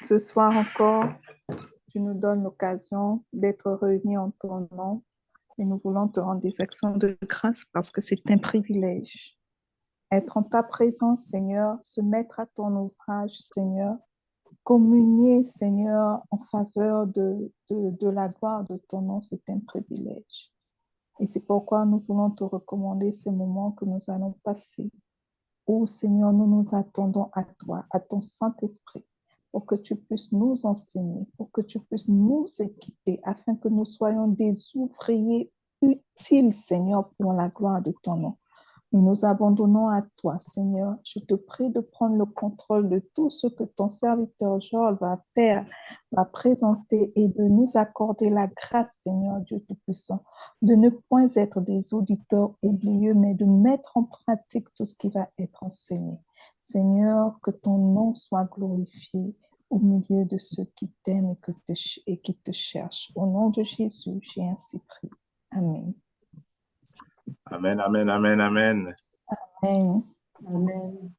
Ce soir encore, tu nous donnes l'occasion d'être réunis en ton nom et nous voulons te rendre des actions de grâce parce que c'est un privilège. Être en ta présence, Seigneur, se mettre à ton ouvrage, Seigneur, communier, Seigneur, en faveur de la gloire de ton nom, c'est un privilège. Et c'est pourquoi nous voulons te recommander ces moments que nous allons passer. Oh Seigneur, nous nous attendons à toi, à ton Saint-Esprit, pour que tu puisses nous enseigner, pour que tu puisses nous équiper, afin que nous soyons des ouvriers utiles, Seigneur, pour la gloire de ton nom. Nous nous abandonnons à toi, Seigneur. Je te prie de prendre le contrôle de tout ce que ton serviteur Joël va faire, va présenter et de nous accorder la grâce, Seigneur Dieu Tout-Puissant, de ne point être des auditeurs oublieux, mais de mettre en pratique tout ce qui va être enseigné. Seigneur, que ton nom soit glorifié au milieu de ceux qui t'aiment et qui te cherchent. Au nom de Jésus, j'ai ainsi prié. Amen. Amen, amen, amen, amen. Amen. Amen.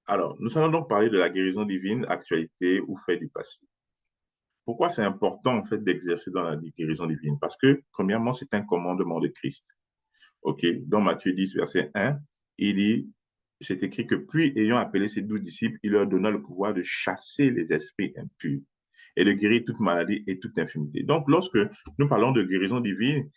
Alors, nous allons donc parler de la guérison divine, actualité ou fait du passé. Pourquoi c'est important, en fait, d'exercer dans la guérison divine? Parce que, premièrement, c'est un commandement de Christ. OK? Dans Matthieu 10, verset 1, il dit, c'est écrit que puis, ayant appelé ses 12 disciples, il leur donna le pouvoir de chasser les esprits impurs et de guérir toute maladie et toute infirmité. Donc, lorsque nous parlons de guérison divine,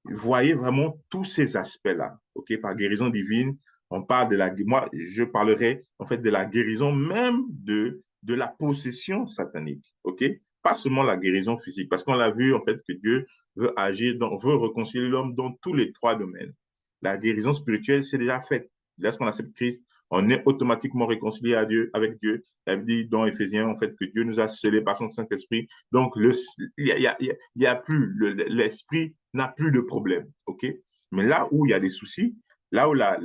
voyez vraiment tous ces aspects-là. OK? Par guérison divine, on parle de la... Moi, je parlerai, en fait, de la guérison même de la possession satanique. OK? Pas seulement la guérison physique, parce qu'on l'a vu, en fait, que Dieu veut agir, veut réconcilier l'homme dans tous les trois domaines. La guérison spirituelle, c'est déjà fait. Lorsqu'on accepte Christ, on est automatiquement réconcilié à Dieu, avec Dieu. Elle dit dans Éphésiens, en fait, que Dieu nous a scellés par son Saint-Esprit. Donc, il y a plus, l'esprit n'a plus de problème. OK? Mais là où il y a des soucis, là où la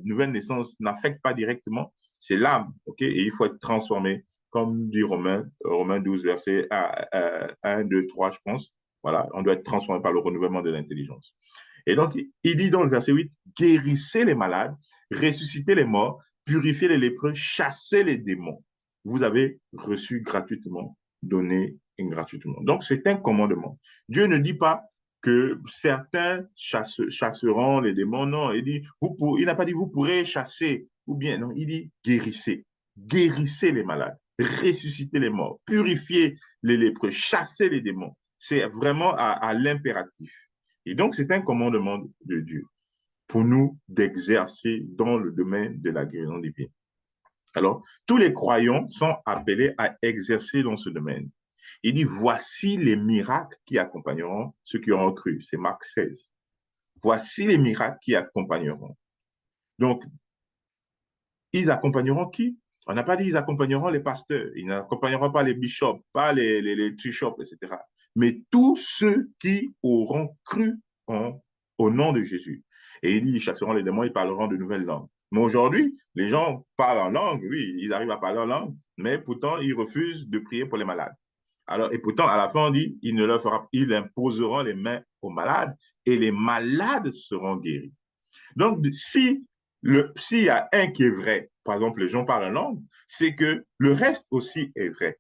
nouvelle naissance n'affecte pas directement, c'est l'âme. OK? Et il faut être transformé, comme dit Romains 12, verset 1, 2, 3, je pense. Voilà, on doit être transformé par le renouvellement de l'intelligence. Et donc, il dit dans le verset 8, guérissez les malades, ressuscitez les morts, purifiez les lépreux, chassez les démons. Vous avez reçu gratuitement, donné gratuitement. Donc, c'est un commandement. Dieu ne dit pas que certains chasseront les démons. Non, il dit, il n'a pas dit vous pourrez chasser, ou bien, non, il dit guérissez. Guérissez les malades, ressuscitez les morts, purifiez les lépreux, chassez les démons. C'est vraiment à l'impératif. Et donc, c'est un commandement de Dieu pour nous d'exercer dans le domaine de la guérison divine. Alors, tous les croyants sont appelés à exercer dans ce domaine. Il dit, voici les miracles qui accompagneront ceux qui auront cru. C'est Marc 16. Voici les miracles qui accompagneront. Donc, ils accompagneront qui? On n'a pas dit ils accompagneront les pasteurs, ils n'accompagneront pas les bishops, pas les bishops, etc. Mais tous ceux qui auront cru au nom de Jésus. Et il dit, ils chasseront les démons, ils parleront de nouvelles langues. Mais aujourd'hui, les gens parlent en langue, oui, ils arrivent à parler en langue, mais pourtant, ils refusent de prier pour les malades. Alors, et pourtant, à la fin, on dit, ils imposeront les mains aux malades et les malades seront guéris. Donc, s'il y a un qui est vrai, par exemple, les gens parlent en langue, c'est que le reste aussi est vrai,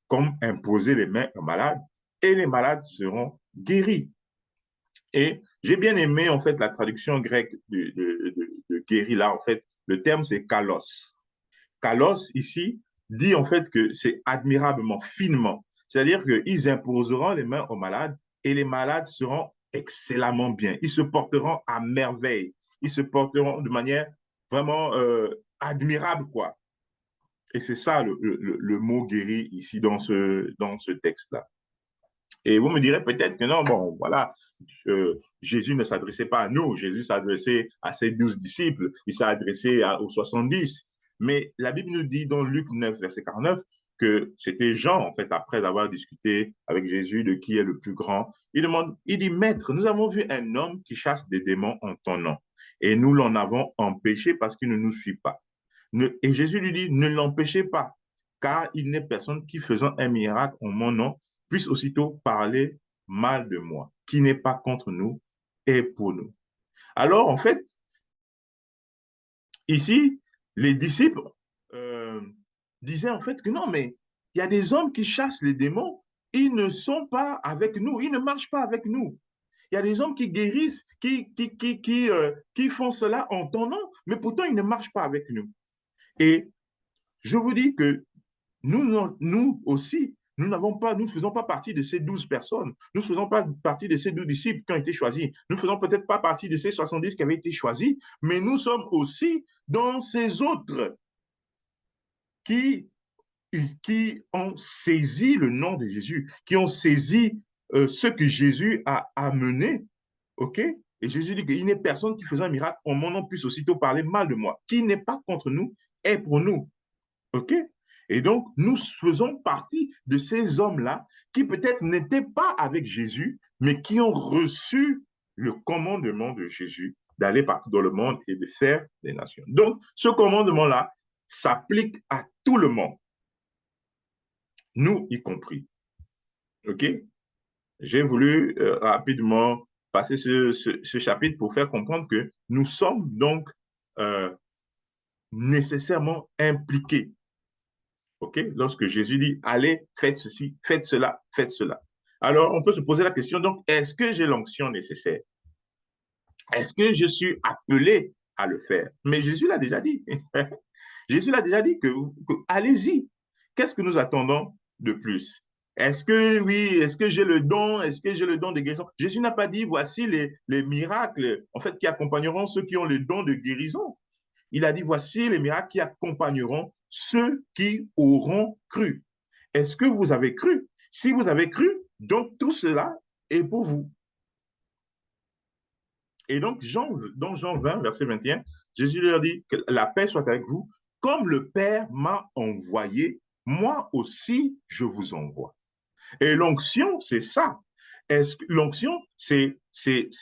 comme imposer les mains aux malades et les malades seront guéris. Et j'ai bien aimé, en fait, la traduction grecque de guéri, là, en fait, le terme, c'est kalos. Kalos, ici, dit, en fait, que c'est admirablement, finement. C'est-à-dire qu'ils imposeront les mains aux malades et les malades seront excellemment bien. Ils se porteront à merveille. Ils se porteront de manière vraiment admirable, quoi. Et c'est ça le mot guéri ici dans ce texte-là. Et vous me direz peut-être que non, bon, voilà, Jésus ne s'adressait pas à nous, Jésus s'adressait à ses 12 disciples, il s'est adressé aux 70. Mais la Bible nous dit dans Luc 9, verset 49, que c'était Jean, en fait, après avoir discuté avec Jésus de qui est le plus grand. Il dit, Maître, nous avons vu un homme qui chasse des démons en ton nom, et nous l'en avons empêché parce qu'il ne nous suit pas. Et Jésus lui dit, ne l'empêchez pas, car il n'est personne qui faisant un miracle en mon nom puisse aussitôt parler mal de moi, qui n'est pas contre nous et pour nous. Alors, en fait, ici, les disciples disait en fait que non, mais il y a des hommes qui chassent les démons, ils ne sont pas avec nous, ils ne marchent pas avec nous. Il y a des hommes qui guérissent, qui font cela en ton nom, mais pourtant ils ne marchent pas avec nous. Et je vous dis que nous aussi, nous ne faisons pas partie de ces 12 personnes. Nous ne faisons pas partie de ces 12 disciples qui ont été choisis. Nous ne faisons peut-être pas partie de ces 70 qui avaient été choisis, mais nous sommes aussi dans ces autres qui, qui ont saisi le nom de Jésus, qui ont saisi ce que Jésus a amené. OK? Et Jésus dit qu'il n'est personne qui faisait un miracle en mon nom puisse aussitôt parler mal de moi. Qui n'est pas contre nous est pour nous. OK? Et donc, nous faisons partie de ces hommes-là qui peut-être n'étaient pas avec Jésus, mais qui ont reçu le commandement de Jésus d'aller partout dans le monde et de faire des nations. Donc, ce commandement-là s'applique à tout le monde, nous y compris. OK? J'ai voulu rapidement passer ce chapitre pour faire comprendre que nous sommes donc nécessairement impliqués. OK? Lorsque Jésus dit, allez, faites ceci, faites cela, faites cela. Alors, on peut se poser la question, donc, est-ce que j'ai l'onction nécessaire? Est-ce que je suis appelé à le faire? Mais Jésus l'a déjà dit. Jésus l'a déjà dit que allez-y. Qu'est-ce que nous attendons de plus? Est-ce que, oui, est-ce que j'ai le don? Est-ce que j'ai le don de guérison? Jésus n'a pas dit, voici les miracles, en fait, qui accompagneront ceux qui ont le don de guérison. Il a dit, voici les miracles qui accompagneront ceux qui auront cru. Est-ce que vous avez cru? Si vous avez cru, donc tout cela est pour vous. Et donc, dans Jean 20, verset 21, Jésus leur dit que la paix soit avec vous. Comme le Père m'a envoyé, moi aussi, je vous envoie. Et l'onction, c'est ça. L'onction, c'est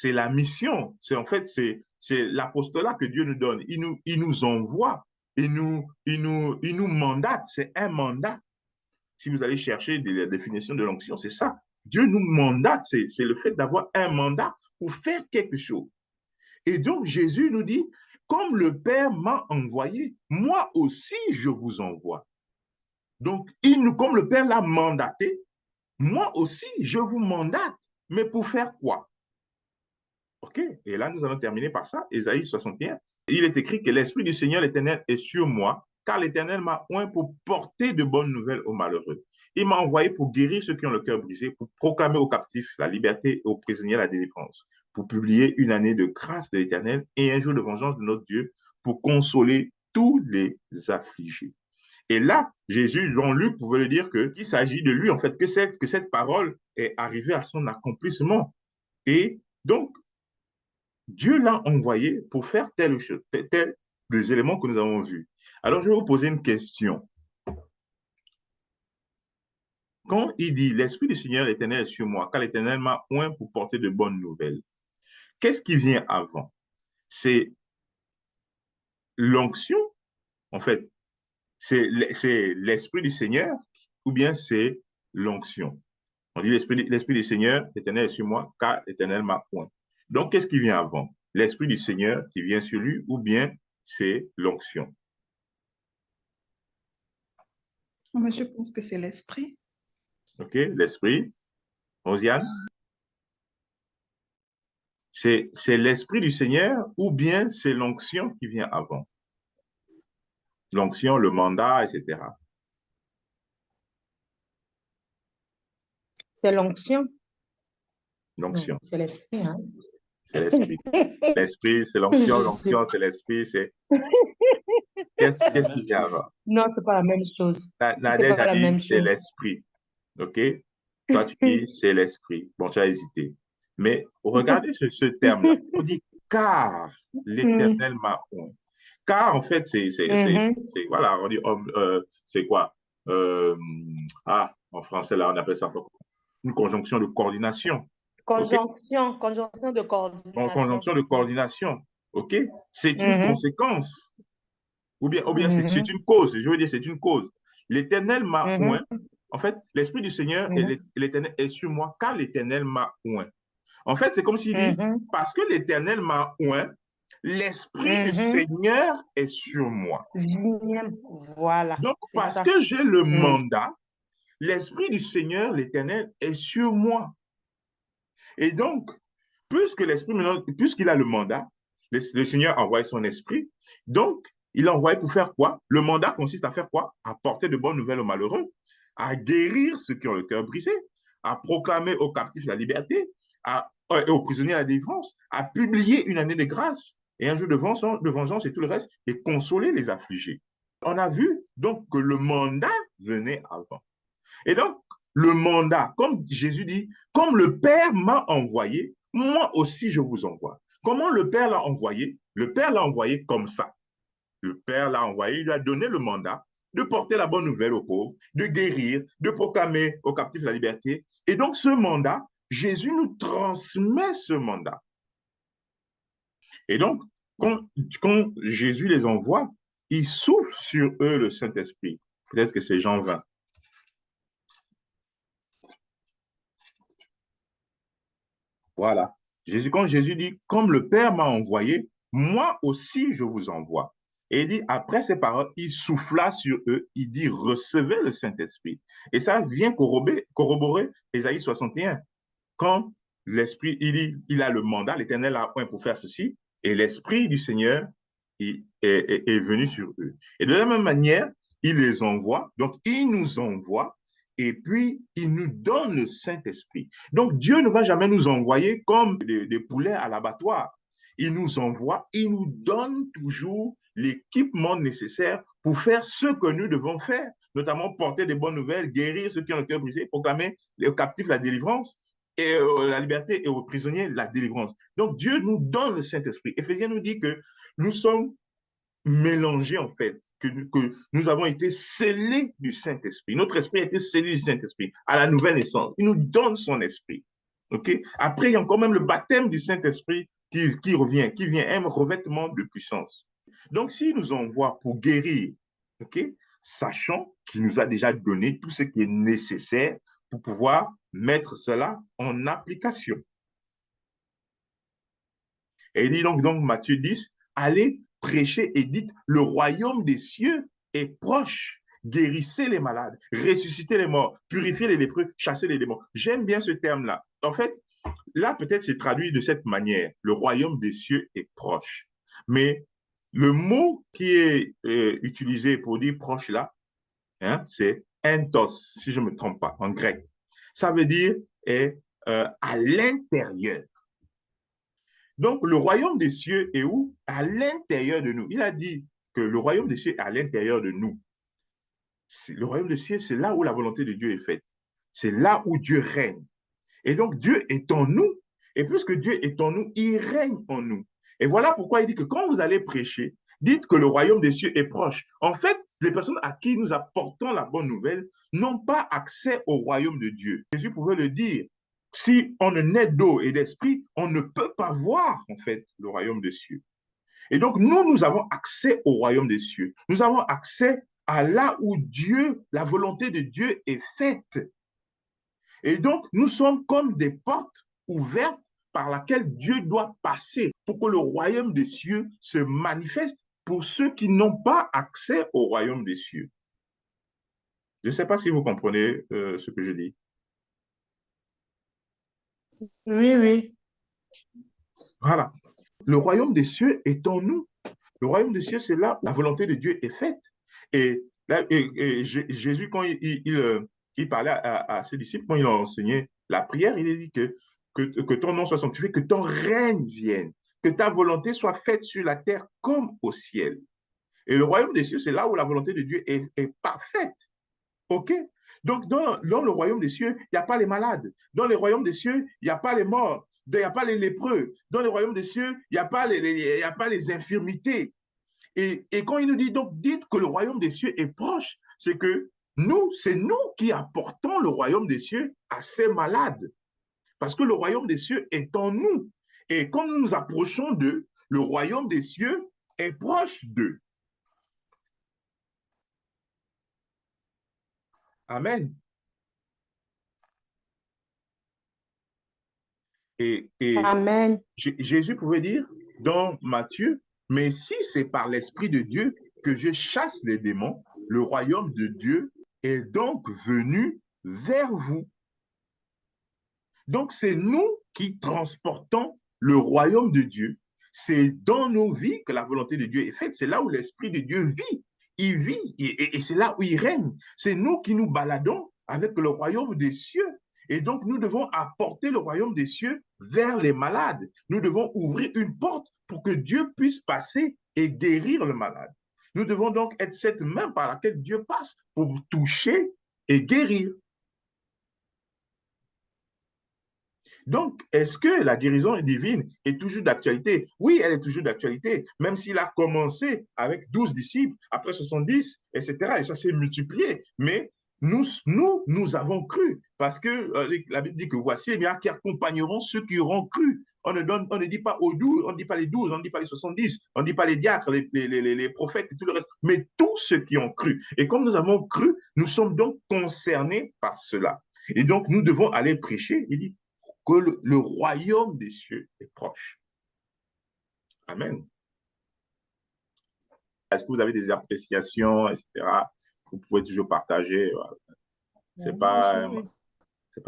la mission. C'est en fait, c'est l'apostolat que Dieu nous donne. Il nous envoie. Il nous mandate. C'est un mandat. Si vous allez chercher la définition de l'onction, c'est ça. Dieu nous mandate. C'est le fait d'avoir un mandat pour faire quelque chose. Et donc, Jésus nous dit, comme le Père m'a envoyé, moi aussi, je vous envoie. Donc, comme le Père l'a mandaté, moi aussi, je vous mandate. Mais pour faire quoi? OK? Et là, nous allons terminer par ça. Ésaïe 61. Il est écrit que l'Esprit du Seigneur l'Éternel est sur moi, car l'Éternel m'a oint pour porter de bonnes nouvelles aux malheureux. Il m'a envoyé pour guérir ceux qui ont le cœur brisé, pour proclamer aux captifs la liberté et aux prisonniers la délivrance, pour publier une année de grâce de l'Éternel et un jour de vengeance de notre Dieu, pour consoler tous les affligés. Et là, Jésus, dont Luc pouvait le dire qu'il s'agit de lui, en fait, que cette parole est arrivée à son accomplissement. Et donc, Dieu l'a envoyé pour faire telle chose, tels des éléments que nous avons vus. Alors, je vais vous poser une question. Quand il dit, l'Esprit du Seigneur l'Éternel est sur moi, car l'Éternel m'a oint pour porter de bonnes nouvelles, qu'est-ce qui vient avant? C'est l'onction, en fait, c'est l'Esprit du Seigneur ou bien c'est l'onction? On dit l'Esprit du Seigneur, l'Éternel est sur moi, car l'Éternel m'a oint. Donc, qu'est-ce qui vient avant? L'Esprit du Seigneur qui vient sur lui ou bien c'est l'onction? Mais je pense que c'est l'esprit. OK, l'Esprit. Rosiane? C'est l'Esprit du Seigneur ou bien c'est l'onction qui vient avant? L'onction, le mandat, etc. C'est l'onction. L'onction. C'est l'esprit, hein? C'est l'Esprit. L'Esprit, c'est l'onction, l'onction, c'est l'Esprit, c'est... Qu'est-ce qui vient avant? Non, c'est pas la même chose. Nadège a dit, c'est l'Esprit. OK? Toi, tu dis, c'est l'Esprit. Bon, tu as hésité. Mais regardez ce terme-là. On dit, car l'Éternel m'a oint. Car, en fait, voilà, on dit, c'est quoi? En français, là, on appelle ça une conjonction de coordination. Conjonction de coordination. Conjonction de coordination. OK? C'est une conséquence. Ou bien c'est une cause. Je veux dire, c'est une cause. L'Éternel m'a oint. En fait, l'Esprit du Seigneur et l'Éternel est sur moi, car l'Éternel m'a oint. En fait, c'est comme s'il dit, parce que l'Éternel m'a oint, L'Esprit du Seigneur est sur moi. Voilà, Donc, c'est parce ça. que j'ai le mandat, l'Esprit du Seigneur, l'Éternel, est sur moi. Et donc, puisqu'il a le mandat, le Seigneur envoie son esprit. Donc, il a envoyé pour faire quoi? Le mandat consiste à faire quoi? À porter de bonnes nouvelles aux malheureux, à guérir ceux qui ont le cœur brisé, à proclamer aux captifs la liberté, et aux prisonniers la délivrance, à publier une année de grâce et un jour de vengeance et tout le reste, et consoler les affligés. On a vu donc que le mandat venait avant. Et donc, le mandat, comme Jésus dit, comme le Père m'a envoyé, moi aussi je vous envoie. Comment le Père l'a envoyé? Le Père l'a envoyé comme ça. Le Père l'a envoyé, il lui a donné le mandat de porter la bonne nouvelle aux pauvres, de guérir, de proclamer aux captifs la liberté. Et donc, ce mandat, Jésus nous transmet ce mandat. Et donc, quand Jésus les envoie, il souffle sur eux le Saint-Esprit. Peut-être que c'est Jean 20. Voilà. Quand Jésus dit, comme le Père m'a envoyé, moi aussi je vous envoie. Et il dit, après ces paroles, il souffla sur eux, il dit, recevez le Saint-Esprit. Et ça vient corroborer Ésaïe 61. Quand l'Esprit, il dit, il a le mandat, l'Éternel a un pour faire ceci, et l'Esprit du Seigneur est venu sur eux. Et de la même manière, il les envoie, donc il nous envoie, et puis il nous donne le Saint-Esprit. Donc Dieu ne va jamais nous envoyer comme des poulets à l'abattoir. Il nous envoie, il nous donne toujours l'équipement nécessaire pour faire ce que nous devons faire, notamment porter des bonnes nouvelles, guérir ceux qui ont le cœur brisé, proclamer aux captifs la délivrance, et la liberté, et aux prisonniers la délivrance. Donc Dieu nous donne le Saint-Esprit. Éphésiens nous dit que nous sommes mélangés en fait, que nous avons été scellés du Saint-Esprit. Notre esprit a été scellé du Saint-Esprit à la nouvelle naissance. Il nous donne son esprit. Okay? Après, il y a encore même le baptême du Saint-Esprit qui revient, qui vient, un revêtement de puissance. Donc, s'il nous envoie pour guérir, okay, sachant qu'il nous a déjà donné tout ce qui est nécessaire pour pouvoir mettre cela en application. Et il dit donc Matthieu 10, allez prêcher et dites, le royaume des cieux est proche. Guérissez les malades, ressuscitez les morts, purifiez les lépreux, chassez les démons. J'aime bien ce terme-là. En fait, là, peut-être c'est traduit de cette manière. Le royaume des cieux est proche. Mais le mot qui est utilisé pour dire proche là, hein, c'est entos, si je ne me trompe pas, en grec. Ça veut dire à l'intérieur. Donc, le royaume des cieux est où? À l'intérieur de nous. Il a dit que le royaume des cieux est à l'intérieur de nous. Le royaume des cieux, c'est là où la volonté de Dieu est faite. C'est là où Dieu règne. Et donc, Dieu est en nous. Et puisque Dieu est en nous, il règne en nous. Et voilà pourquoi il dit que quand vous allez prêcher, dites que le royaume des cieux est proche. En fait, les personnes à qui nous apportons la bonne nouvelle n'ont pas accès au royaume de Dieu. Jésus pouvait le dire. Si on ne naît d'eau et d'esprit, on ne peut pas voir, en fait, le royaume des cieux. Et donc, nous avons accès au royaume des cieux. Nous avons accès à là où Dieu, la volonté de Dieu est faite. Et donc, nous sommes comme des portes ouvertes par laquelle Dieu doit passer pour que le royaume des cieux se manifeste pour ceux qui n'ont pas accès au royaume des cieux. Je ne sais pas si vous comprenez ce que je dis. Oui, oui. Voilà. Le royaume des cieux est en nous. Le royaume des cieux, c'est là où la volonté de Dieu est faite. Et, là, Jésus, quand il parlait à ses disciples, quand il a enseigné la prière, il a dit que ton nom soit sanctifié, que ton règne vienne, que ta volonté soit faite sur la terre comme au ciel. Et le royaume des cieux, c'est là où la volonté de Dieu est parfaite. OK? Donc, dans le royaume des cieux, il n'y a pas les malades. Dans le royaume des cieux, il n'y a pas les morts. Il n'y a pas les lépreux. Dans le royaume des cieux, il n'y a pas les infirmités. Et quand il nous dit, donc, dites que le royaume des cieux est proche, c'est que c'est nous qui apportons le royaume des cieux à ces malades. Parce que le royaume des cieux est en nous. Et quand nous nous approchons d'eux, le royaume des cieux est proche d'eux. Amen. Et Amen. Jésus pouvait dire, dans Matthieu, mais si c'est par l'Esprit de Dieu que je chasse les démons, le royaume de Dieu est donc venu vers vous. Donc, c'est nous qui transportons le royaume de Dieu. C'est dans nos vies que la volonté de Dieu est faite. C'est là où l'Esprit de Dieu vit. Il vit et c'est là où il règne. C'est nous qui nous baladons avec le royaume des cieux. Et donc, nous devons apporter le royaume des cieux vers les malades. Nous devons ouvrir une porte pour que Dieu puisse passer et guérir le malade. Nous devons donc être cette main par laquelle Dieu passe pour toucher et guérir. Donc, est-ce que la guérison divine est toujours d'actualité? Oui, elle est toujours d'actualité, même s'il a commencé avec 12 disciples, après 70, etc. Et ça s'est multiplié. Mais nous avons cru, parce que la Bible dit que voici les miracles qui accompagneront ceux qui auront cru. On ne dit pas aux 12, on ne dit pas les 12, on ne dit pas les 70, on ne dit pas les diacres, les prophètes et tout le reste, mais tous ceux qui ont cru. Et comme nous avons cru, nous sommes donc concernés par cela. Et donc, nous devons aller prêcher. Il dit que le royaume des cieux est proche. Amen. Est-ce que vous avez des appréciations, etc.? Vous pouvez toujours partager. C'est pas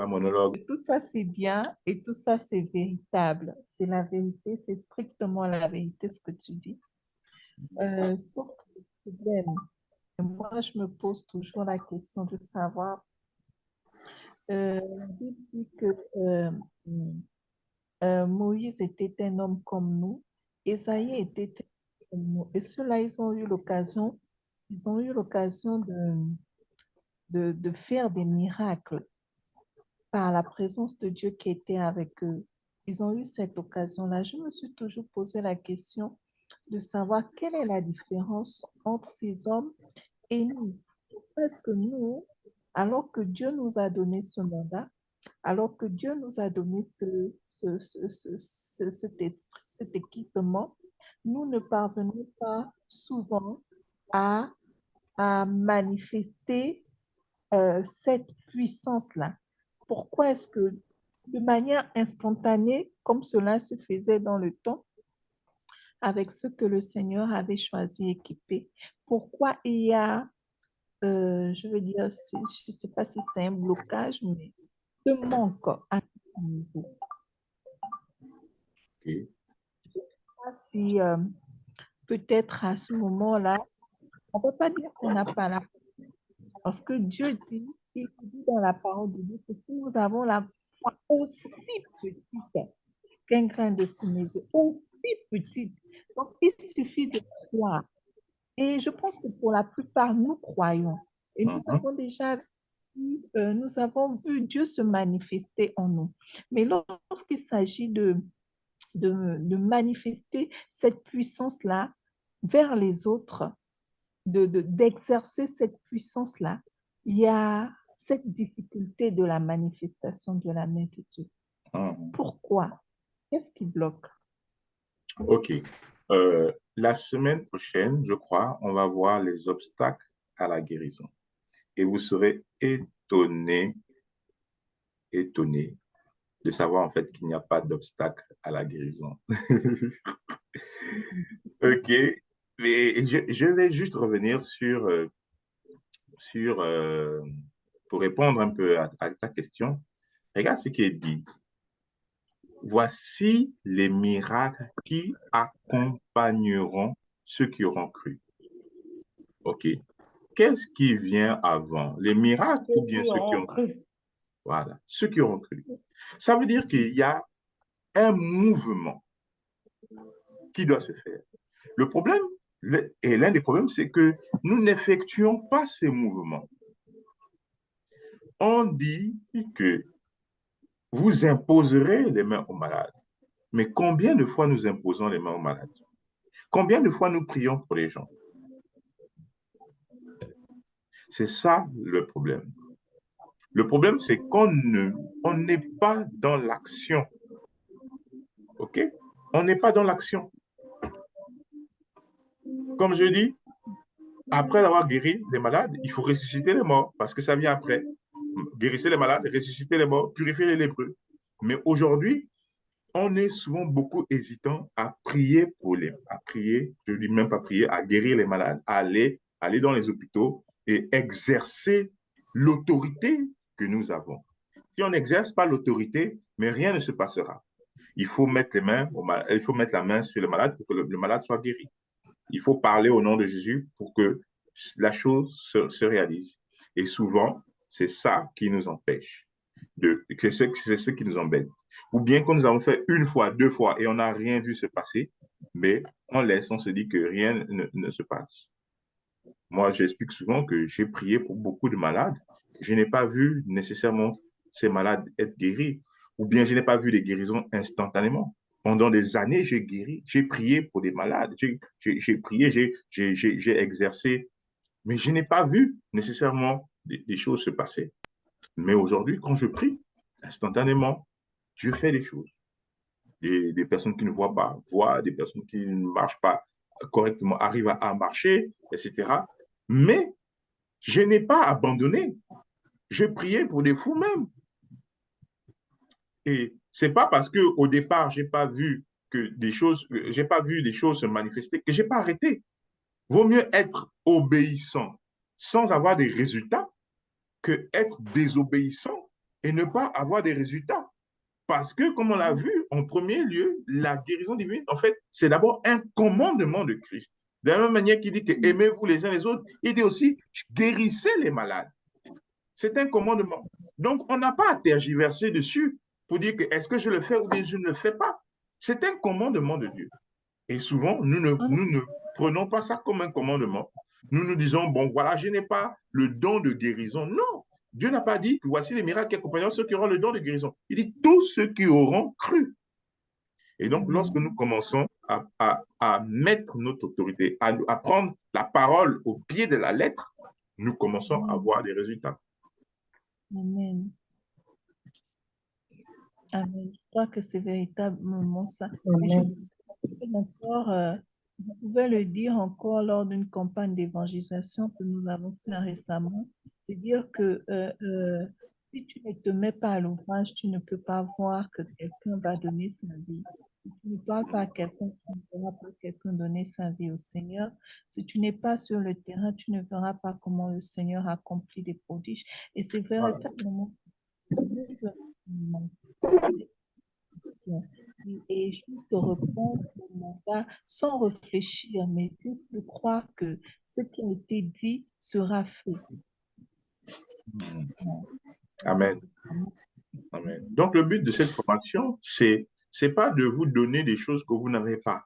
monologue. Tout ça, c'est bien et tout ça, c'est véritable. C'est la vérité, c'est strictement la vérité, ce que tu dis. Sauf que le problème, moi, je me pose toujours la question de savoir, la Bible dit que Moïse était un homme comme nous, Ésaïe était un homme comme nous. Et ceux-là, ils ont eu l'occasion de faire des miracles par la présence de Dieu qui était avec eux. Ils ont eu cette occasion-là. Je me suis toujours posé la question de savoir quelle est la différence entre ces hommes et nous. Parce que nous, alors que Dieu nous a donné ce mandat, alors que Dieu nous a donné cet équipement, nous ne parvenons pas souvent à manifester cette puissance-là. Pourquoi est-ce que de manière instantanée, comme cela se faisait dans le temps, avec ceux que le Seigneur avait choisi équipés, pourquoi il y a, je veux dire, je ne sais pas si c'est un blocage, mais de manque à ce niveau. Okay. Je ne sais pas si peut-être à ce moment-là, on ne peut pas dire qu'on n'a pas la foi, parce que Dieu dit, il dit dans la parole de Dieu que si nous avons la foi aussi petite qu'un grain de sénévé, aussi petite, donc il suffit de croire. Et je pense que pour la plupart, nous croyons. Et nous avons déjà nous avons vu Dieu se manifester en nous. Mais lorsqu'il s'agit de manifester cette puissance-là vers les autres, d'exercer cette puissance-là, il y a cette difficulté de la manifestation de la main de Dieu. Pourquoi? Qu'est-ce qui bloque? OK. La semaine prochaine, je crois, on va voir les obstacles à la guérison. Et vous serez étonné de savoir en fait qu'il n'y a pas d'obstacle à la guérison. OK. Mais je vais juste revenir pour répondre un peu à ta question. Regarde ce qui est dit. Voici les miracles qui accompagneront ceux qui auront cru. OK. Qu'est-ce qui vient avant? Les miracles ou bien ceux qui ont cru? Voilà, ceux qui auront cru. Ça veut dire qu'il y a un mouvement qui doit se faire. Le problème, et l'un des problèmes, c'est que nous n'effectuons pas ces mouvements. On dit que vous imposerez les mains aux malades. Mais combien de fois nous imposons les mains aux malades? Combien de fois nous prions pour les gens? C'est ça le problème. Le problème, c'est qu'on n'est pas dans l'action. OK? On n'est pas dans l'action. Comme je dis, après avoir guéri les malades, il faut ressusciter les morts parce que ça vient après. Guérissez les malades, ressuscitez les morts, purifiez les lépreux. Mais aujourd'hui, on est souvent beaucoup hésitant à prier à prier, je ne dis même pas prier, à guérir les malades, à aller dans les hôpitaux et exercer l'autorité que nous avons. Si on n'exerce pas l'autorité, mais rien ne se passera. Il faut mettre il faut mettre la main sur le malade pour que le malade soit guéri. Il faut parler au nom de Jésus pour que la chose se réalise. Et souvent, c'est ça qui nous empêche. C'est ce qui nous embête. Ou bien que nous avons fait une fois, deux fois et on n'a rien vu se passer, mais on se dit que rien ne se passe. Moi, j'explique souvent que j'ai prié pour beaucoup de malades. Je n'ai pas vu nécessairement ces malades être guéris, ou bien je n'ai pas vu des guérisons instantanément. Pendant des années, j'ai guéri, j'ai prié pour des malades, j'ai prié, j'ai exercé, mais je n'ai pas vu nécessairement des choses se passer. Mais aujourd'hui, quand je prie, instantanément, Dieu fait des choses. Des personnes qui ne voient pas voient, des personnes qui ne marchent pas correctement arrivent à marcher, etc. Mais je n'ai pas abandonné. Je priais pour des fous même. Et c'est pas parce que au départ, j'ai pas vu des choses se manifester que j'ai pas arrêté. Vaut mieux être obéissant sans avoir des résultats que être désobéissant et ne pas avoir des résultats. Parce que, comme on l'a vu, en premier lieu, la guérison divine, en fait, c'est d'abord un commandement de Christ. De la même manière qu'il dit que aimez-vous les uns les autres, il dit aussi guérissez les malades. C'est un commandement. Donc, on n'a pas à tergiverser dessus pour dire que est-ce que je le fais ou bien je ne le fais pas. C'est un commandement de Dieu. Et souvent, nous ne prenons pas ça comme un commandement. Nous nous disons, bon, voilà, je n'ai pas le don de guérison. Non, Dieu n'a pas dit que voici les miracles qui accompagneront ceux qui auront le don de guérison. Il dit tous ceux qui auront cru. Et donc, lorsque nous commençons à mettre notre autorité, à prendre la parole au pied de la lettre, nous commençons à voir des résultats. Amen. Amen. Je crois que c'est véritablement ça. Je pouvais le dire encore lors d'une campagne d'évangélisation que nous avons fait récemment. C'est dire que si tu ne te mets pas à l'ouvrage, tu ne peux pas voir que quelqu'un va donner sa vie. Si tu ne parles pas à quelqu'un, tu ne verras pas quelqu'un donner sa vie au Seigneur. Si tu n'es pas sur le terrain, tu ne verras pas comment le Seigneur accomplit des prodiges. Et c'est véritablement et je te réponds sans réfléchir, mais juste de croire que ce qui a été dit sera fait. Amen. Amen. Donc, le but de cette formation, c'est pas de vous donner des choses que vous n'avez pas,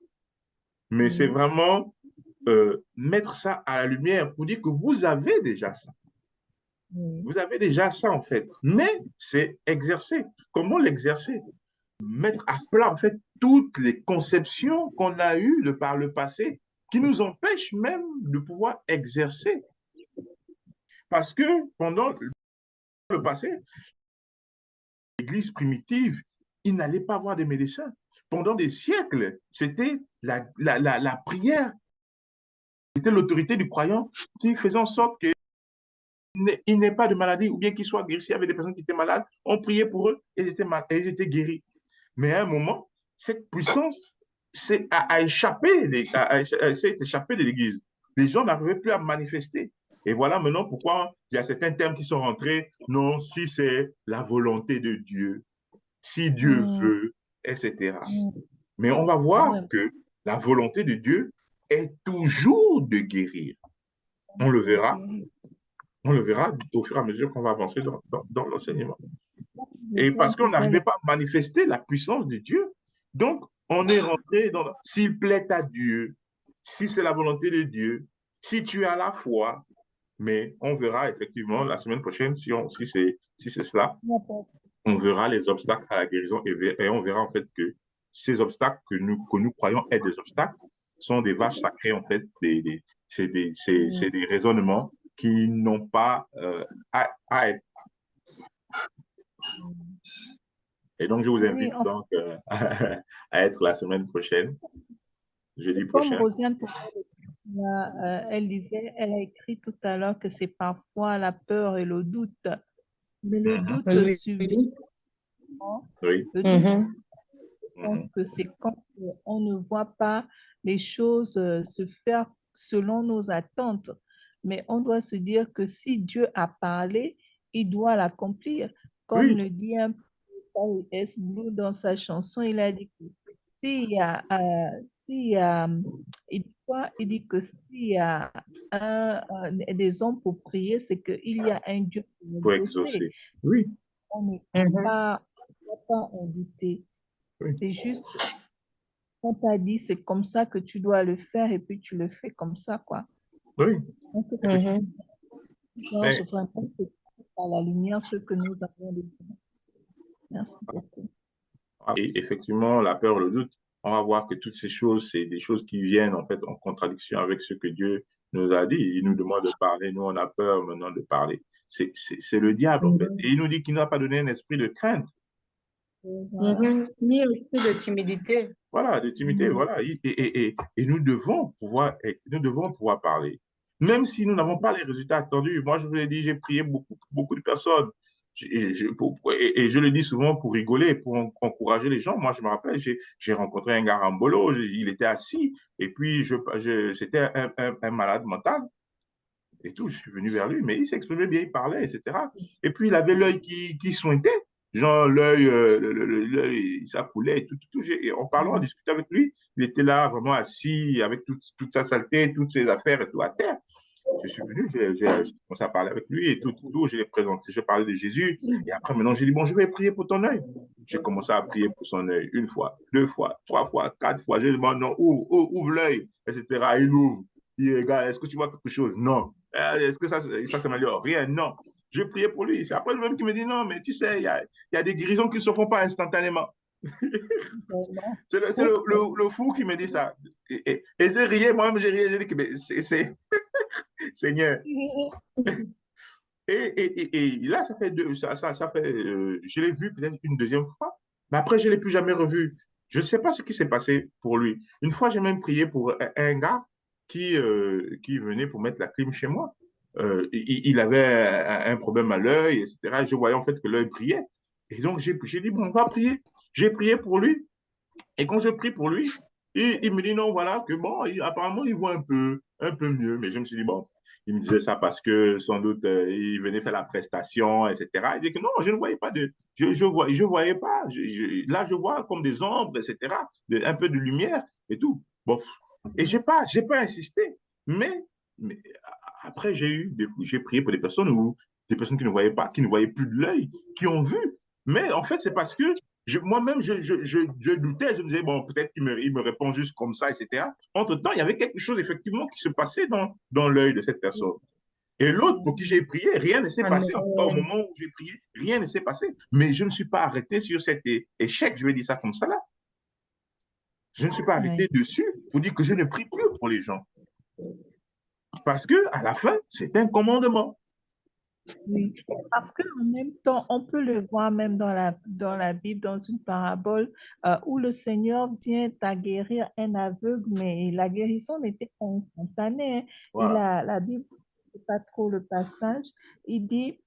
mais c'est vraiment mettre ça à la lumière pour dire que vous avez déjà ça. Vous avez déjà ça, en fait. Mais c'est exercer. Comment l'exercer? Mettre à plat, en fait, toutes les conceptions qu'on a eues par le passé qui nous empêchent même de pouvoir exercer. Parce que pendant le passé, l'Église primitive, il n'allait pas voir des médecins. Pendant des siècles, c'était la prière. C'était l'autorité du croyant qui faisait en sorte qu'il n'ait pas de maladie ou bien qu'il soit guéri. S'il y avait des personnes qui étaient malades, on priait pour eux et ils étaient guéris. Mais à un moment, cette puissance a échappé de l'Église. Les gens n'arrivaient plus à manifester. Et voilà maintenant pourquoi il y a certains termes qui sont rentrés. Non, si c'est la volonté de Dieu, si Dieu veut, etc. Mais on va voir que la volonté de Dieu est toujours de guérir. On le verra. On le verra au fur et à mesure qu'on va avancer dans l'enseignement. Et parce qu'on n'arrivait pas à manifester la puissance de Dieu. Donc, on est rentré dans s'il plaît à Dieu, si c'est la volonté de Dieu, si tu as la foi, mais on verra effectivement la semaine prochaine, si c'est cela, on verra les obstacles à la guérison et on verra en fait que ces obstacles que nous croyons être des obstacles sont des vaches sacrées en fait, c'est des raisonnements qui n'ont pas à être. Et donc, je vous invite donc à être la semaine prochaine, jeudi prochain. Comme Rosiane, elle disait, elle a écrit tout à l'heure que c'est parfois la peur et le doute. Mais le doute survient. Oui. Le doute pense que c'est quand on ne voit pas les choses se faire selon nos attentes. Mais on doit se dire que si Dieu a parlé, il doit l'accomplir. Comme Oui, le dit un peu S. Blue dans sa chanson, il a dit que s'il y a, il dit quoi? Il dit que s'il y a des hommes pour prier, c'est qu'il y a un Dieu pour pour exaucer. exaucer. Oui, On ne Mhm. doit pas en douter. oui, C'est juste, on t'a dit, c'est comme ça que tu dois le faire et puis tu le fais comme ça, quoi. oui. Donc, Mhm. Georges, Mais vraiment, c'est à la lumière ce que nous avons besoin. Merci beaucoup. et effectivement, la peur, le doute, on va voir que toutes ces choses, c'est des choses qui viennent en fait en contradiction avec ce que Dieu nous a dit. Il nous demande de parler, nous on a peur maintenant de parler. C'est le diable en fait. Et Mhm. il nous dit qu'il n'a pas donné un esprit de crainte. Voilà. Mhm. Ni aussi de timidité. Voilà, d'intimité, Mhm. voilà. Et nous devons pouvoir parler. Même si nous n'avons pas les résultats attendus. Moi, je vous ai dit, j'ai prié beaucoup de personnes. Et je le dis souvent pour rigoler, pour encourager les gens. Moi, je me rappelle, j'ai rencontré un gars en bolo, il était assis, et puis c'était un malade mental et tout. Je suis venu vers lui, mais il s'exprimait bien, il parlait, etc. Et puis, il avait l'œil qui sointait. Genre, l'œil, ça coulait et tout. Et en parlant, en discutant avec lui, il était là vraiment assis avec toute sa saleté, toutes ses affaires et tout à terre. Je suis venu, j'ai commencé à parler avec lui et tout. Je l'ai présenté, je parlais de Jésus. Et après, maintenant, j'ai dit, bon, je vais prier pour ton œil. J'ai commencé à prier pour son œil une fois, deux fois, trois fois, quatre fois. J'ai dit, bon, non, ouvre l'œil, etc. Il ouvre. Il dit, regarde, est-ce que tu vois quelque chose? Non. Est-ce que ça s'améliore? Rien, non. Je priais pour lui. C'est après lui-même qui me dit, non, mais tu sais, il y a des guérisons qui ne se font pas instantanément. Vraiment. C'est le fou qui me dit ça. Et j'ai riais, moi-même, j'ai riais. J'ai dit, mais Seigneur. Et là, ça fait je l'ai vu peut-être une deuxième fois, mais après, je ne l'ai plus jamais revu. Je ne sais pas ce qui s'est passé pour lui. Une fois, j'ai même prié pour un gars qui venait pour mettre la clim chez moi. Il avait un problème à l'œil, etc. Je voyais en fait que l'œil brillait. Et donc, j'ai dit, bon, on va prier. J'ai prié pour lui. Et quand je prie pour lui, il me dit non, voilà, que bon, apparemment, il voit un peu mieux. Mais je me suis dit, bon, il me disait ça parce que sans doute, il venait faire la prestation, etc. Il dit que non, je ne voyais pas je voyais pas. Là, je vois comme des ombres, etc., un peu de lumière et tout. Bon, et j'ai pas insisté. Mais après, j'ai prié pour des personnes qui ne voyaient pas, qui ne voyaient plus de l'œil, qui ont vu. Mais en fait, c'est parce que moi-même, je doutais, je me disais, bon, peut-être qu'il me répond juste comme ça, etc. Entre-temps, il y avait quelque chose, effectivement, qui se passait dans l'œil de cette personne. Et l'autre pour qui j'ai prié, rien ne s'est passé. En tout cas, au Amen. moment où j'ai prié, rien ne s'est passé. Mais je ne suis pas arrêté sur cet échec, je vais dire ça comme ça là. Je ne suis pas arrêté Oui. dessus pour dire que je ne prie plus pour les gens. Parce que à la fin, c'est un commandement. Oui, parce qu'en même temps, on peut le voir même dans la Bible, dans une parabole, où le Seigneur vient à guérir un aveugle, mais la guérison n'était pas instantanée, hein. Voilà. La Bible, c'est pas trop le passage, il dit,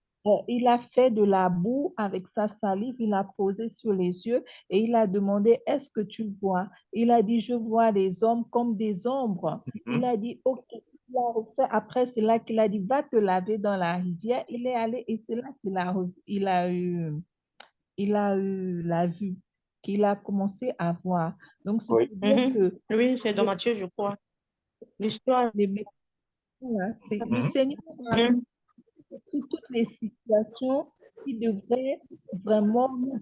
il a fait de la boue avec sa salive, il a posé sur les yeux et il a demandé, est-ce que tu vois? Il a dit, je vois les hommes comme des ombres. Il Mhm. a dit, OK. Il a refait après, c'est là qu'il a dit, va te laver dans la rivière. Il est allé et c'est là il a eu la vue, qu'il a commencé à voir. Donc, c'est Oui. pour dire Mhm. que Oui, c'est dans Matthieu, je crois. L'histoire. les voilà, le Mhm. Seigneur a Mhm. écrit toutes les situations qui devraient vraiment nous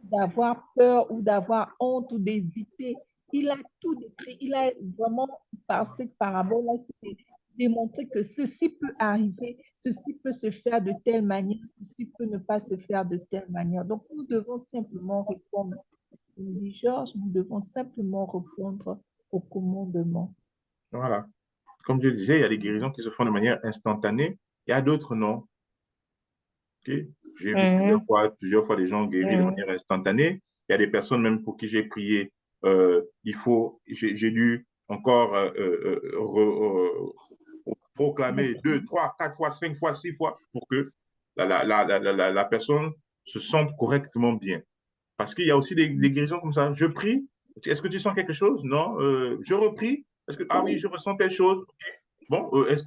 d'avoir peur ou d'avoir honte ou d'hésiter. Il a tout décrit. Il a vraiment, par cette parabole-là, c'est démontré que ceci peut arriver, ceci peut se faire de telle manière, ceci peut ne pas se faire de telle manière. Donc, nous devons simplement répondre. Comme dit Georges, nous devons simplement répondre au commandement. Voilà. Comme je disais, il y a des guérisons qui se font de manière instantanée. Il y a d'autres non. Ok. J'ai vu Mhm. plusieurs fois des gens guéris de Mhm. manière instantanée. Il y a des personnes même pour qui j'ai prié. J'ai dû encore proclamer deux, trois, quatre fois, cinq fois, six fois pour que la personne se sente correctement bien. Parce qu'il y a aussi des guérisons comme ça. Je prie. Est-ce que tu sens quelque chose? Non. Je reprie. Ah oui, je ressens telle chose. Ok. Bon, est-ce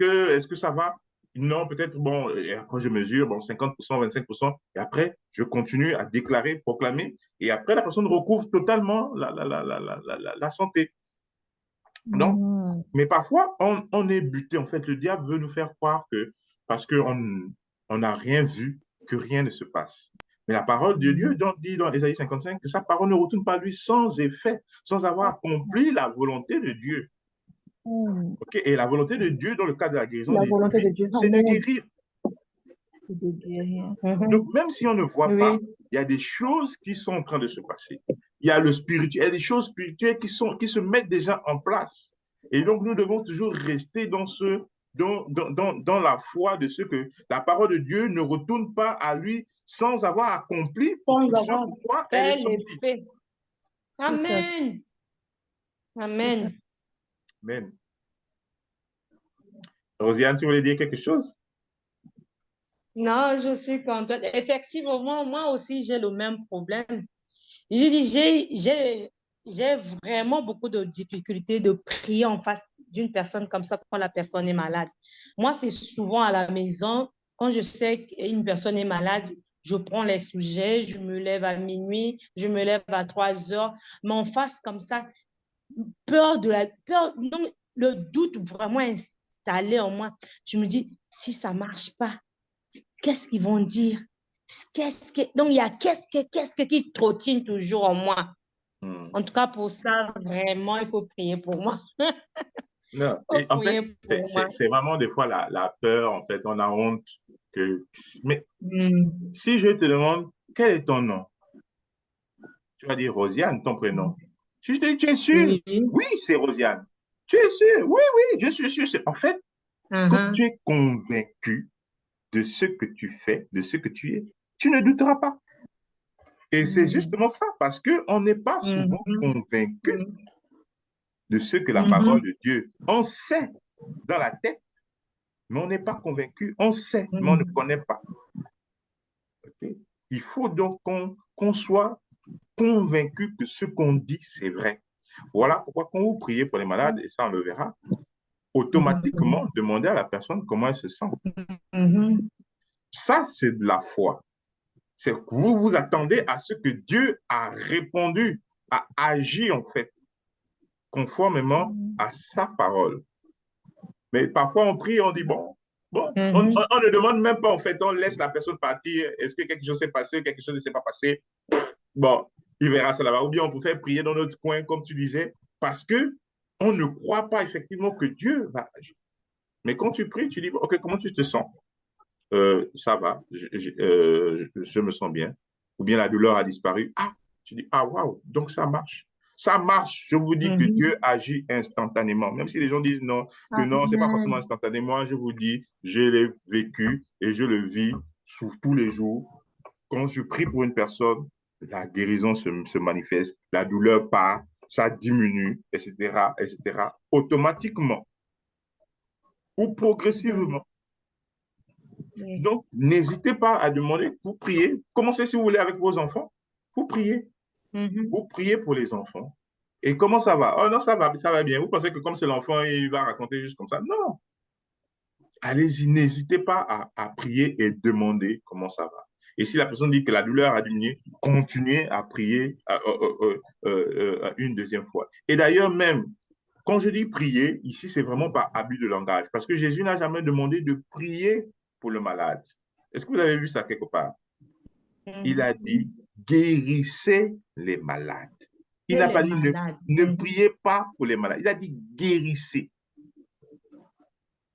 que ça va? Non, peut-être, bon, et après je mesure, bon, 50%, 25%, et après, je continue à déclarer, proclamer, et après, la personne recouvre totalement la santé. Donc, Mhm. mais parfois, on est buté. En fait, le diable veut nous faire croire que parce qu'on n'a rien vu, que rien ne se passe. Mais la parole de Dieu dit dans Ésaïe 55 que sa parole ne retourne pas à lui sans effet, sans avoir accompli la volonté de Dieu. Mhm. Ok. Et la volonté de Dieu, dans le cadre de la guérison La volonté de divine, Dieu, c'est de amen, guérir. c'est de guérir. Donc, même si on ne voit pas, Oui. il y a des choses qui sont en train de se passer. Il y a le spirituel, il y a des choses spirituelles qui se mettent déjà en place. Et donc, nous devons toujours rester dans la foi de ce que la parole de Dieu ne retourne pas à lui sans avoir accompli Sans ce avoir pourquoi elle est fait sortie. l'effet. Tout à fait, Amen. tout à Amen. fait. Amen. Rosiane, tu voulais dire quelque chose? Non, je suis contente. Effectivement, moi aussi, j'ai le même problème. J'ai vraiment beaucoup de difficultés de prier en face d'une personne comme ça quand la personne est malade. Moi, c'est souvent à la maison, quand je sais qu'une personne est malade, je prends les sujets, je me lève à minuit, je me lève à 3 heures, mais en face comme ça, peur, non, le doute vraiment installé en moi. Je me dis, si ça marche pas, qu'est-ce qu'ils vont dire? Donc, il y a qu'est-ce que qui trottine toujours en moi. Hmm. En tout cas, pour ça, vraiment, il faut prier pour moi. Non. Il Et faut en fait, prier pour moi. c'est vraiment des fois la peur, en fait, on a honte que... Mais Mm. si je te demande, quel est ton nom? Tu vas dire Rosiane, ton prénom. Si je te dis, tu es sûr? Oui. Oui, c'est Rosiane. Tu es sûr? Oui, oui, je suis sûr. En fait, quand tu Uh-huh. es convaincu de ce que tu fais, de ce que tu es, tu ne douteras pas. Et c'est Mhm. justement ça, parce qu'on n'est pas souvent Mhm. convaincu de ce que la parole Mhm. de Dieu. On sait dans la tête, mais on n'est pas convaincu. On sait, mais on ne Mhm. connaît pas. Ok. Il faut donc qu'on soit convaincu que ce qu'on dit, c'est vrai. Voilà pourquoi quand vous priez pour les malades, et ça on le verra, Mhm. automatiquement demandez à la personne comment elle se sent. Mhm. Ça, c'est de la foi. C'est que vous vous attendez à ce que Dieu a répondu, a agi en fait, conformément Mhm. à sa parole. Mais parfois on prie, on dit bon, Mhm. on ne demande même pas en fait, on laisse la personne partir. Est-ce que quelque chose s'est passé, quelque chose ne s'est pas passé? Bon, il verra ça là-bas. Ou bien on préfère prier dans notre coin, comme tu disais, parce que on ne croit pas effectivement que Dieu va agir. Mais quand tu pries, tu dis, OK, comment tu te sens? Ça va, je me sens bien. Ou bien la douleur a disparu. Ah, tu dis, ah, waouh, donc ça marche. Ça marche. Je vous dis que Mhm. Dieu agit instantanément. Même si les gens disent non, que non, c'est pas forcément Amen. instantanément, je vous dis, je l'ai vécu et je le vis sous tous les jours. Quand je prie pour une personne, la guérison se manifeste, la douleur part, ça diminue, etc., etc., automatiquement ou Mhm. progressivement. Oui. Donc, n'hésitez pas à demander, vous priez, commencez si vous voulez avec vos enfants, Mhm. vous priez pour les enfants. Et comment ça va? Oh non, ça va bien. Vous pensez que comme c'est l'enfant, il va raconter juste comme ça? Non, allez-y, n'hésitez pas à prier et demander comment ça va. Et si la personne dit que la douleur a diminué, continuez à prier une deuxième fois. Et d'ailleurs, même, quand je dis prier, ici, c'est vraiment par abus de langage. Parce que Jésus n'a jamais demandé de prier pour le malade. Est-ce que vous avez vu ça quelque part? Il a dit, Mhm. guérissez les malades. Il Et n'a les pas dit, malades. ne Mhm. priez pas pour les malades. Il a dit, guérissez.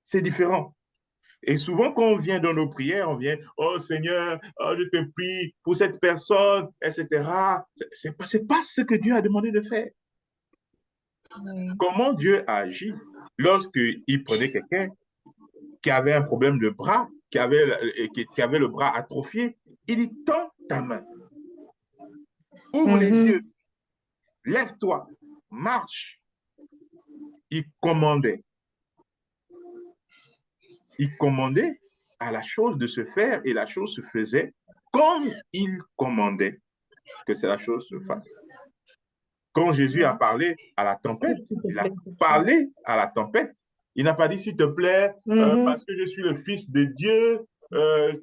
C'est différent. Et souvent, quand on vient dans nos prières, on vient, oh Seigneur, oh, je te prie pour cette personne, etc. C'est pas ce que Dieu a demandé de faire. Oui. Comment Dieu a agi lorsqu'il prenait quelqu'un qui avait un problème de bras, qui avait le bras atrophié, il dit, tends ta main, ouvre les yeux, Mhm. lève-toi, marche. Il commandait. Il commandait à la chose de se faire et la chose se faisait comme il commandait. que la chose se fasse. Quand Jésus a parlé à la tempête, il a parlé à la tempête. Il n'a pas dit, s'il te plaît, parce que je suis le Fils de Dieu,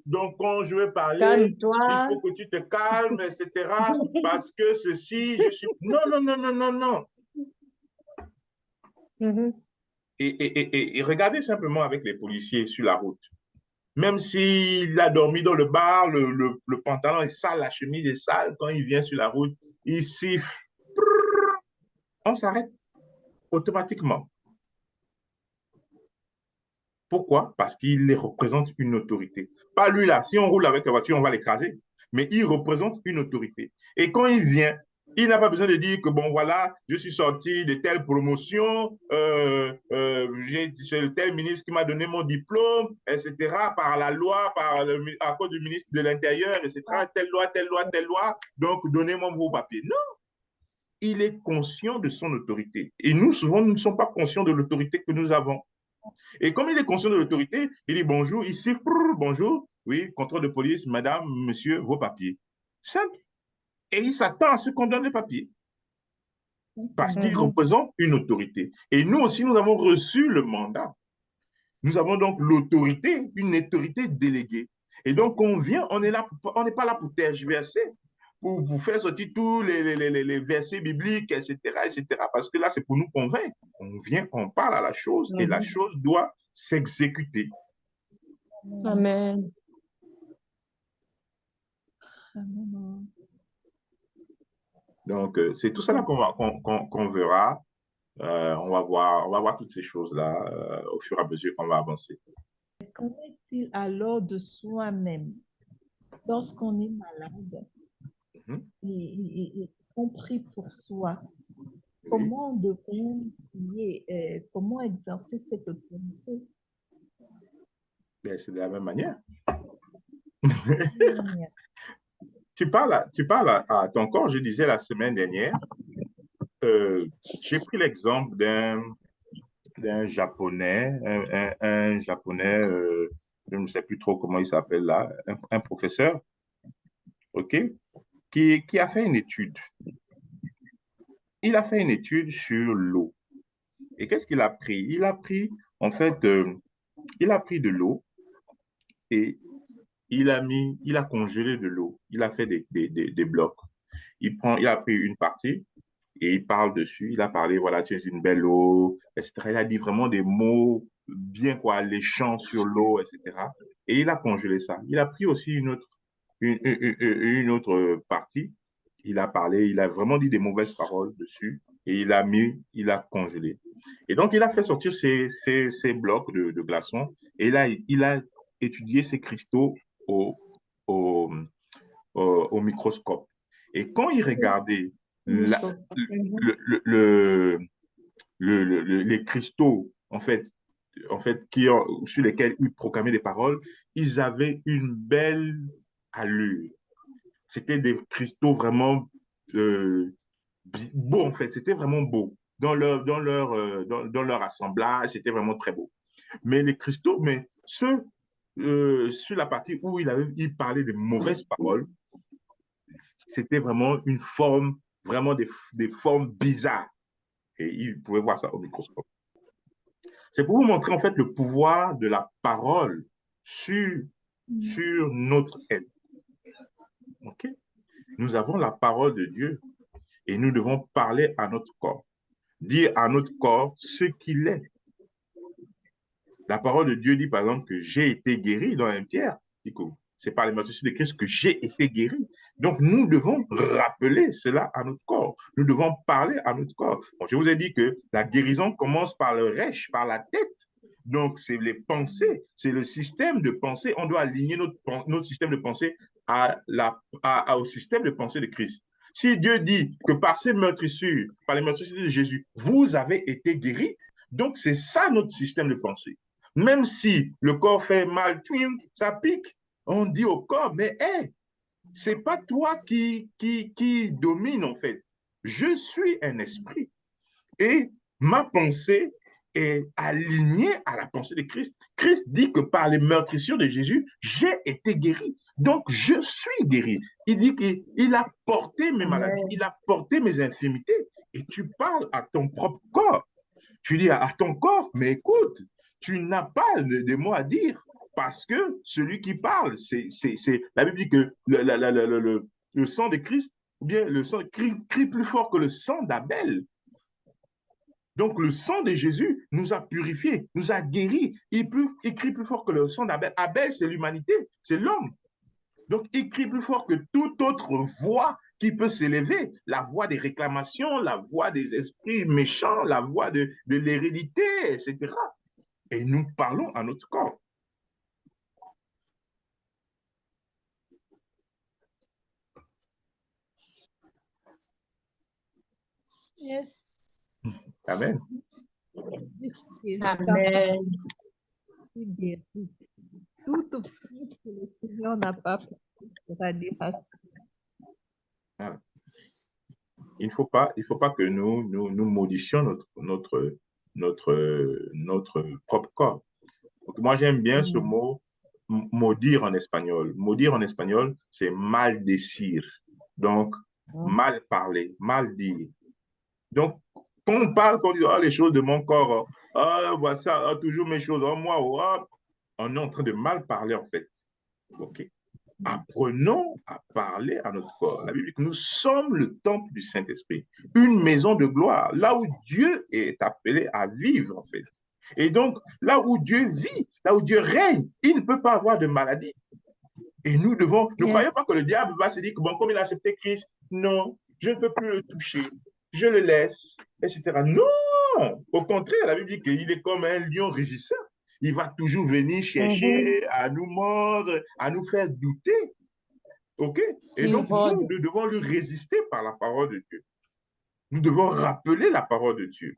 donc quand je vais parler, il faut que tu te calmes, etc. Parce que ceci, je suis... Non, non, non, non, non, non. Et regardez simplement avec les policiers sur la route. Même s'il a dormi dans le bar, le pantalon est sale, la chemise est sale, quand il vient sur la route, il siffle. On s'arrête automatiquement. Pourquoi? Parce qu'il représente une autorité. Pas lui là. Si on roule avec la voiture, on va l'écraser. Mais il représente une autorité. Et quand il vient, il n'a pas besoin de dire que, bon, voilà, je suis sorti de telle promotion, c'est tel ministre qui m'a donné mon diplôme, etc., par la loi, à cause du ministre de l'Intérieur, etc., telle loi, telle loi, telle loi, donc donnez-moi vos papiers. Non, il est conscient de son autorité. Et nous, souvent, nous ne sommes pas conscients de l'autorité que nous avons. Et comme il est conscient de l'autorité, il dit bonjour, ici, bonjour, oui, contrôle de police, madame, monsieur, vos papiers. Simple. Et il s'attend à ce qu'on donne les papiers. Parce qu'il représente une autorité. Et nous aussi, nous avons reçu le mandat. Nous avons donc l'autorité, une autorité déléguée. Et donc, on vient, on n'est pas là pour tergiverser, pour vous faire sortir tous les versets bibliques, etc., etc. Parce que là, c'est pour nous convaincre. On vient, on parle à la chose et la chose doit s'exécuter. Amen. Donc, c'est tout ça qu'on verra. On va voir toutes ces choses-là au fur et à mesure qu'on va avancer. Qu'en est-il alors de soi-même lorsqu'on est malade et on prie pour soi? Comment devons prier? Comment exercer cette autorité? C'est de la même manière. Tu parles à ton corps. Je disais la semaine dernière, j'ai pris l'exemple d'un Japonais, un Japonais, je ne sais plus trop comment il s'appelle là, un professeur, OK, qui a fait une étude. Il a fait une étude sur l'eau. Et qu'est-ce qu'il a pris? Il a pris, en fait, il a pris de l'eau et il a congelé de l'eau. Il a fait des blocs. Il a pris une partie et il parle dessus. Il a parlé, voilà, tu es une belle eau, etc. Il a dit vraiment des mots bien, quoi, alléchants sur l'eau, etc. Et il a congelé ça. Il a pris aussi une autre partie. Il a parlé, il a vraiment dit des mauvaises paroles dessus et il a congelé. Et donc, il a fait sortir ces blocs de glaçons et là, il a étudié ces cristaux au, au microscope. Et quand il regardait les cristaux, en fait sur lesquels il proclamait des paroles, ils avaient une belle allure. C'était des cristaux vraiment beaux, en fait. C'était vraiment beau. Dans leur assemblage, c'était vraiment très beau. Mais les cristaux, ceux sur la partie où il parlait de mauvaises paroles, c'était vraiment une forme, vraiment des formes bizarres. Et il pouvait voir ça au microscope. C'est pour vous montrer en fait le pouvoir de la parole sur notre être. OK? Nous avons la parole de Dieu et nous devons parler à notre corps, dire à notre corps ce qu'il est. La parole de Dieu dit par exemple que j'ai été guéri dans 1 Pierre. C'est par les meurtrissures de Christ que j'ai été guéri. Donc, nous devons rappeler cela à notre corps. Nous devons parler à notre corps. Bon, je vous ai dit que la guérison commence par le rèche, par la tête. Donc, c'est les pensées, c'est le système de pensée. On doit aligner notre système de pensée au système de pensée de Christ. Si Dieu dit que par ces meurtrissures, par les meurtrissures de Jésus, vous avez été guéri, donc c'est ça notre système de pensée. Même si le corps fait mal, ça pique, on dit au corps, mais hey, c'est pas toi qui domine en fait. Je suis un esprit et ma pensée est aligné à la pensée de Christ. Christ dit que par les meurtrissures de Jésus, j'ai été guéri. Donc, je suis guéri. Il dit qu'il a porté mes maladies, il a porté mes infirmités. Et tu parles à ton propre corps. Tu dis à ton corps, mais écoute, tu n'as pas de mots à dire parce que celui qui parle, la Bible dit que le sang de Christ, ou bien le sang crie plus fort que le sang d'Abel. Donc, le sang de Jésus nous a purifiés, nous a guéris. Il crie plus fort que le sang d'Abel. Abel, c'est l'humanité, c'est l'homme. Donc, il crie plus fort que toute autre voix qui peut s'élever. La voix des réclamations, la voix des esprits méchants, la voix de l'hérédité, etc. Et nous parlons à notre corps. Yes. Amen. Amen. Toute force que le Seigneur n'a pas pu sera dépassée. Voilà. Il ne faut pas que nous maudissions notre propre corps. Donc, moi, j'aime bien ce mot maudire en espagnol. Maudire en espagnol, c'est maldecir. Donc, mal parler, mal dire. Donc, quand on parle, quand on dit les choses de mon corps, ça, toujours mes choses, moi, on est en train de mal parler en fait. OK. Apprenons à parler à notre corps. La Bible dit que nous sommes le temple du Saint-Esprit, une maison de gloire, là où Dieu est appelé à vivre en fait. Et donc, là où Dieu vit, là où Dieu règne, il ne peut pas avoir de maladie. Et nous ne croyons pas que le diable va se dire que bon, comme il a accepté Christ, non, je ne peux plus le toucher, je le laisse, etc. Non, au contraire, la Bible dit qu'il est comme un lion rugissant. Il va toujours venir chercher à nous mordre, à nous faire douter. OK? Et donc, nous devons lui résister par la parole de Dieu. Nous devons rappeler la parole de Dieu.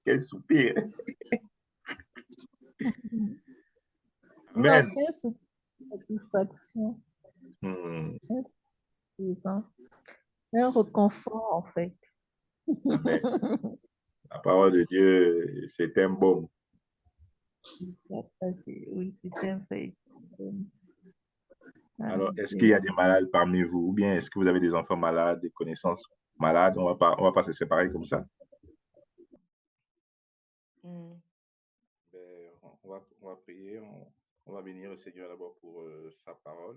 Quel soupir. Non, c'est une satisfaction. Un réconfort, en fait. Amen. La parole de Dieu, c'est un baume. Oui, c'est un fait. Alors, est-ce qu'il y a des malades parmi vous? Ou bien est-ce que vous avez des enfants malades, des connaissances malades? On va pas se séparer comme ça. On va prier. On va bénir le Seigneur d'abord pour sa parole.